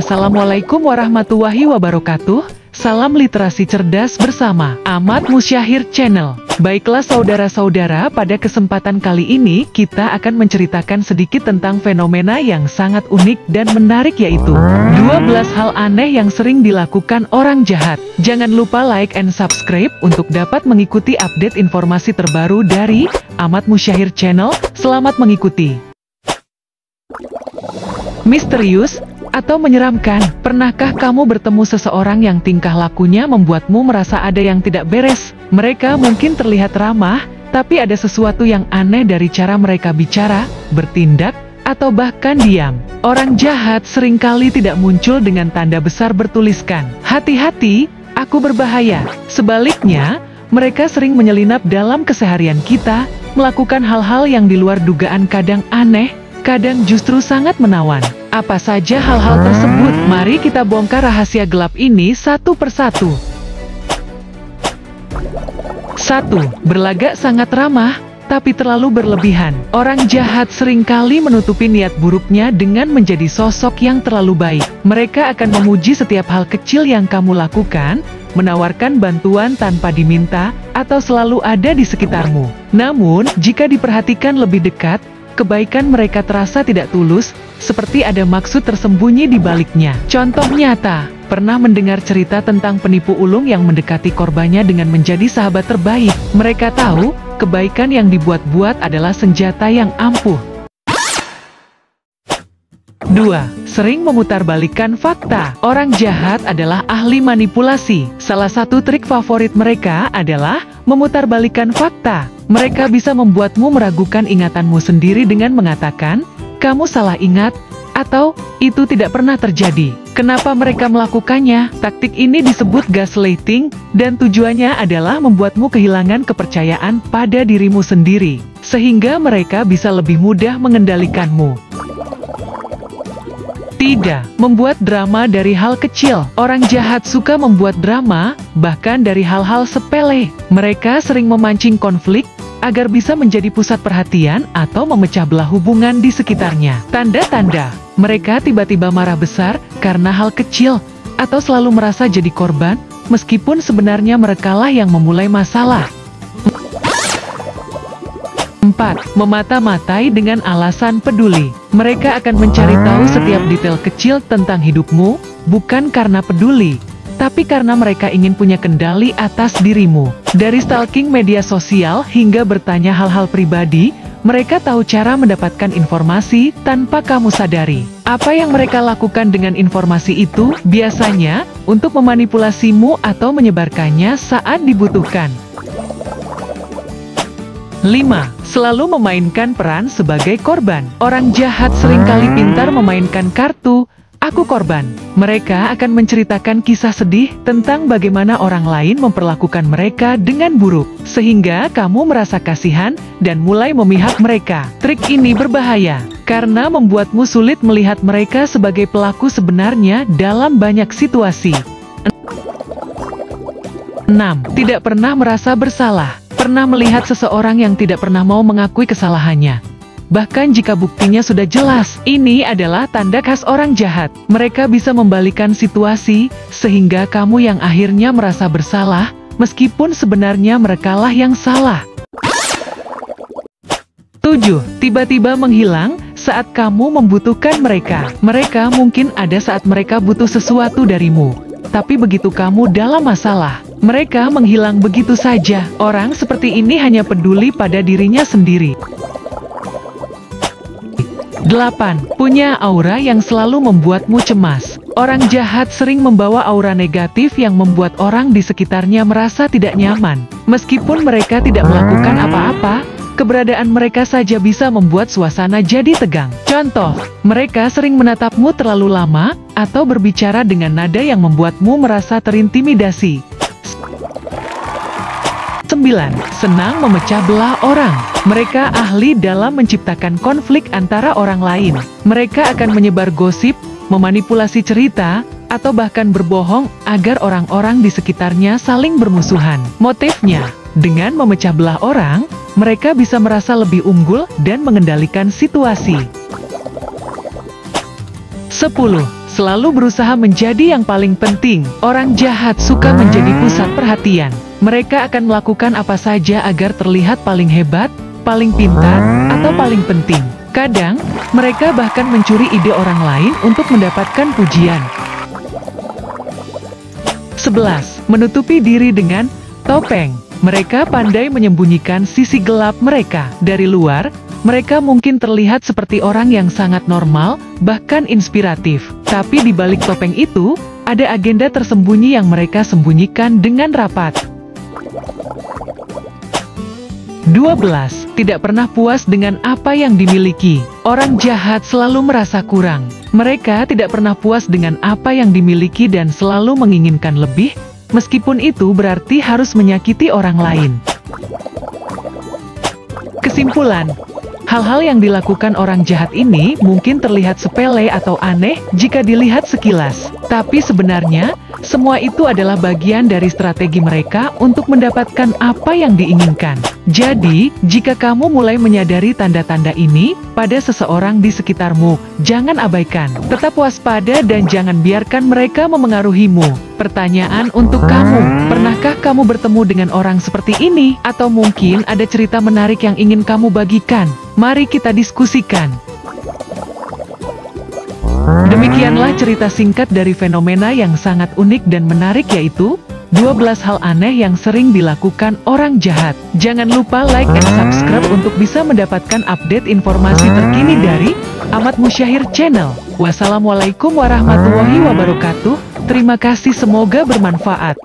Assalamualaikum warahmatullahi wabarakatuh. Salam literasi cerdas bersama Ahmad Musyahir Channel. Baiklah saudara-saudara, pada kesempatan kali ini kita akan menceritakan sedikit tentang fenomena yang sangat unik dan menarik, yaitu 12 hal aneh yang sering dilakukan orang jahat. Jangan lupa like and subscribe untuk dapat mengikuti update informasi terbaru dari Ahmad Musyahir Channel. Selamat mengikuti. Misterius atau menyeramkan. Pernahkah kamu bertemu seseorang yang tingkah lakunya membuatmu merasa ada yang tidak beres? Mereka mungkin terlihat ramah, tapi ada sesuatu yang aneh dari cara mereka bicara, bertindak, atau bahkan diam. Orang jahat seringkali tidak muncul dengan tanda besar bertuliskan, "Hati-hati, aku berbahaya." Sebaliknya, mereka sering menyelinap dalam keseharian kita, melakukan hal-hal yang di luar dugaan, kadang aneh, kadang justru sangat menawan. Apa saja hal-hal tersebut? Mari kita bongkar rahasia gelap ini satu persatu. 1. Berlagak sangat ramah, tapi terlalu berlebihan. Orang jahat seringkali menutupi niat buruknya dengan menjadi sosok yang terlalu baik. Mereka akan memuji setiap hal kecil yang kamu lakukan, menawarkan bantuan tanpa diminta, atau selalu ada di sekitarmu. Namun, jika diperhatikan lebih dekat, kebaikan mereka terasa tidak tulus, seperti ada maksud tersembunyi di baliknya. Contoh nyata, pernah mendengar cerita tentang penipu ulung yang mendekati korbannya dengan menjadi sahabat terbaik. Mereka tahu, kebaikan yang dibuat-buat adalah senjata yang ampuh. 2. Sering memutarbalikkan fakta. Orang jahat adalah ahli manipulasi. Salah satu trik favorit mereka adalah memutarbalikkan fakta. Mereka bisa membuatmu meragukan ingatanmu sendiri dengan mengatakan, "Kamu salah ingat," atau "Itu tidak pernah terjadi." Kenapa mereka melakukannya? Taktik ini disebut gaslighting, dan tujuannya adalah membuatmu kehilangan kepercayaan pada dirimu sendiri, sehingga mereka bisa lebih mudah mengendalikanmu. 3. Membuat drama dari hal kecil. Orang jahat suka membuat drama, bahkan dari hal-hal sepele. Mereka sering memancing konflik, agar bisa menjadi pusat perhatian atau memecah belah hubungan di sekitarnya. Tanda-tanda mereka tiba-tiba marah besar karena hal kecil, atau selalu merasa jadi korban, meskipun sebenarnya merekalah yang memulai masalah. 4. Memata-matai dengan alasan peduli. Mereka akan mencari tahu setiap detail kecil tentang hidupmu, bukan karena peduli, tapi karena mereka ingin punya kendali atas dirimu. Dari stalking media sosial hingga bertanya hal-hal pribadi, mereka tahu cara mendapatkan informasi tanpa kamu sadari. Apa yang mereka lakukan dengan informasi itu? Biasanya, untuk memanipulasimu atau menyebarkannya saat dibutuhkan. 5. Selalu memainkan peran sebagai korban. Orang jahat seringkali pintar memainkan kartu "aku korban". Mereka akan menceritakan kisah sedih tentang bagaimana orang lain memperlakukan mereka dengan buruk, sehingga kamu merasa kasihan dan mulai memihak mereka. Trik ini berbahaya, karena membuatmu sulit melihat mereka sebagai pelaku sebenarnya dalam banyak situasi. 6. Tidak pernah merasa bersalah. Pernah melihat seseorang yang tidak pernah mau mengakui kesalahannya, bahkan jika buktinya sudah jelas? Ini adalah tanda khas orang jahat. Mereka bisa membalikan situasi, sehingga kamu yang akhirnya merasa bersalah, meskipun sebenarnya merekalah yang salah. 7. Tiba-tiba menghilang saat kamu membutuhkan mereka. Mereka mungkin ada saat mereka butuh sesuatu darimu, tapi begitu kamu dalam masalah, mereka menghilang begitu saja. Orang seperti ini hanya peduli pada dirinya sendiri. 8. Punya aura yang selalu membuatmu cemas. Orang jahat sering membawa aura negatif yang membuat orang di sekitarnya merasa tidak nyaman. Meskipun mereka tidak melakukan apa-apa, keberadaan mereka saja bisa membuat suasana jadi tegang. Contoh, mereka sering menatapmu terlalu lama, atau berbicara dengan nada yang membuatmu merasa terintimidasi. 9. Senang memecah belah orang. Mereka ahli dalam menciptakan konflik antara orang lain. Mereka akan menyebar gosip, memanipulasi cerita, atau bahkan berbohong agar orang-orang di sekitarnya saling bermusuhan. Motifnya, dengan memecah belah orang, mereka bisa merasa lebih unggul dan mengendalikan situasi. 10. selalu berusaha menjadi yang paling penting. Orang jahat suka menjadi pusat perhatian. Mereka akan melakukan apa saja agar terlihat paling hebat, paling pintar, atau paling penting. Kadang, mereka bahkan mencuri ide orang lain untuk mendapatkan pujian. 11. Menutupi diri dengan topeng. Mereka pandai menyembunyikan sisi gelap mereka. Dari luar, mereka mungkin terlihat seperti orang yang sangat normal, bahkan inspiratif. Tapi di balik topeng itu, ada agenda tersembunyi yang mereka sembunyikan dengan rapat. 12. Tidak pernah puas dengan apa yang dimiliki. Orang jahat selalu merasa kurang. Mereka tidak pernah puas dengan apa yang dimiliki dan selalu menginginkan lebih, meskipun itu berarti harus menyakiti orang lain. Kesimpulan, hal-hal yang dilakukan orang jahat ini mungkin terlihat sepele atau aneh jika dilihat sekilas. Tapi sebenarnya, semua itu adalah bagian dari strategi mereka untuk mendapatkan apa yang diinginkan. Jadi, jika kamu mulai menyadari tanda-tanda ini pada seseorang di sekitarmu, jangan abaikan. Tetap waspada dan jangan biarkan mereka memengaruhimu. Pertanyaan untuk kamu, pernahkah kamu bertemu dengan orang seperti ini? Atau mungkin ada cerita menarik yang ingin kamu bagikan? Mari kita diskusikan. Demikianlah cerita singkat dari fenomena yang sangat unik dan menarik, yaitu 12 hal aneh yang sering dilakukan orang jahat. Jangan lupa like and subscribe untuk bisa mendapatkan update informasi terkini dari Ahmad Musyahir Channel. Wassalamualaikum warahmatullahi wabarakatuh. Terima kasih, semoga bermanfaat.